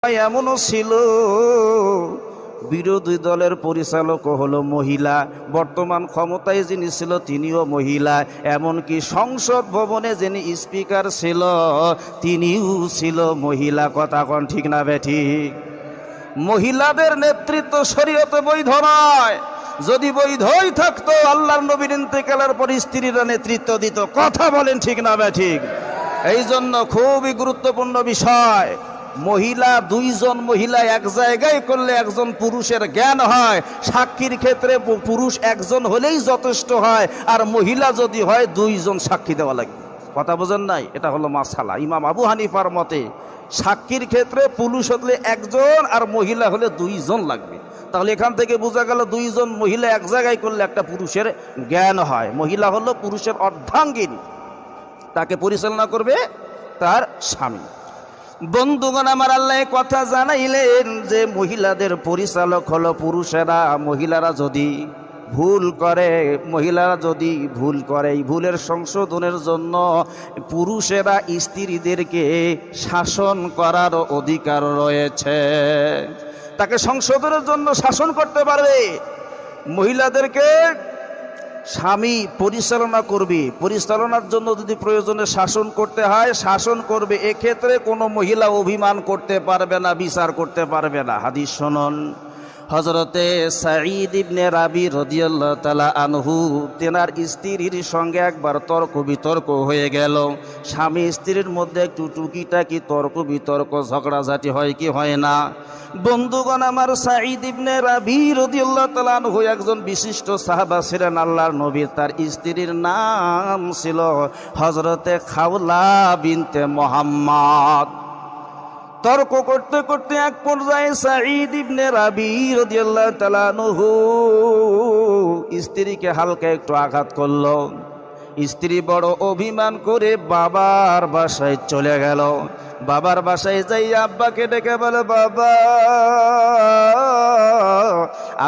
এমনও ছিল বিরোধী দলের পরিচালক হলো মহিলা, বর্তমান ক্ষমতায় যিনি ছিল তিনিও মহিলা, এমনকি সংসদ ভবনে যিনি স্পিকার ছিল তিনিও ছিল মহিলা। কথা কোন ঠিক না বেঠিক? মহিলাদের নেতৃত্ব শরীয়তে বৈধ নয়। যদি বৈধই থাকতো আল্লাহর নবীর ইন্তেকালের পর স্ত্রীরা নেতৃত্ব দিত। কথা বলেন ঠিক না বেঠিক? এই জন্য খুবই গুরুত্বপূর্ণ বিষয়, মহিলা দুইজন মহিলা এক জায়গায় করলে একজন পুরুষের জ্ঞান হয়। সাক্ষীর ক্ষেত্রে পুরুষ একজন হলেই যথেষ্ট হয়, আর মহিলা যদি হয় দুইজন সাক্ষী দেওয়া লাগবে। কথা বোঝেন নাই? এটা হলো মাসালা। ইমাম আবু হানিফার মতে সাক্ষীর ক্ষেত্রে পুরুষ হলে একজন আর মহিলা হলে দুইজন লাগবে। তাহলে এখান থেকে বোঝা গেল দুইজন মহিলা এক জায়গায় করলে একটা পুরুষের জ্ঞান হয়। মহিলা হলো পুরুষের অর্ধাঙ্গিনী, তাকে পরিচালনা করবে তার স্বামী। বন্ধুগণ আমার, আল্লাহ কথা জানাইলেন যে মহিলাদের পরিচালক হলো পুরুষেরা। মহিলারা যদি ভুল করে, এই ভুলের সংশোধনের জন্য পুরুষেরা স্ত্রীদেরকে শাসন করার অধিকার রয়েছে। তাকে সংশোধনের জন্য শাসন করতে পারবে। মহিলাদেরকে স্বামী পরিচালনা করবে, পরিচালনার জন্য যদি প্রয়োজনে শাসন করতে হয় শাসন করবে। এক্ষেত্রে কোনো মহিলা অভিমান করতে পারবে না, বিচার করতে পারবে না। হাদিস শুনুন, হযরতে সাঈদ ইবনে রাবি রাদিয়াল্লাহু তাআলা আনহু, তেনার স্ত্রীর সঙ্গে একবার তর্ক বিতর্ক হয়ে গেল। স্বামী স্ত্রীর মধ্যে একটু টুকিটাকি তর্ক বিতর্ক ঝগড়াঝাটি হয় কি হয় না? বন্ধুগণ আমার, সাঈদ ইবনে রাবি রাদিয়াল্লাহু তাআলা আনহু একজন বিশিষ্ট সাহাবা ছিলেন আল্লাহর নবী। তার স্ত্রীর নাম ছিল হযরতে খাওলা বিনতে মুহাম্মদ। তর্ক করতে করতে এক পর্যায়ে সাঈদ ইবনে রাবি রাদিয়াল্লাহু তাআলা আনহু স্ত্রীকে হালকা একটু আঘাত করলো। স্ত্রী বড় অভিমান করে বাবার বাসায় চলে গেল। বাবার বাসায় যাই আব্বাকে ডেকে বলে, বাবা,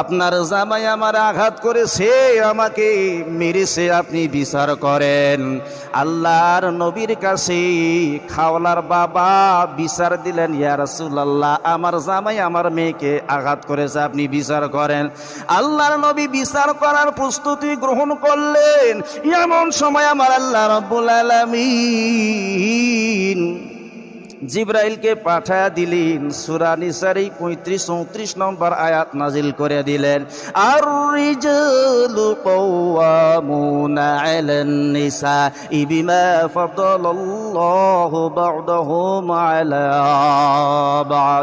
আপনার জামাই আমার আঘাত করেছে, আমাকে মেরেছে, আপনি বিচার করেন। আল্লাহর নবীর কাছে খাওলার বাবা বিচার দিলেন, ইয়া রাসূলুল্লাহ, আমার জামাই আমার মেয়েকে আঘাত করেছে, আপনি বিচার করেন। আল্লাহর নবী বিচার করার প্রস্তুতি গ্রহণ করলেন। এমন সময় আমার আল্লাহ রাব্বুল আলামিন জিবরাইলকে পাঠায়া দিলেন। সূরা নিসার ৩৫-৩৪ নম্বর আয়াত নাজিল করে দিলেন, আর রিজালু কাওয়ামুনা আলান নিসাই বিমা ফাদালাল্লাহু বা'দাহুম আলা বা'দ।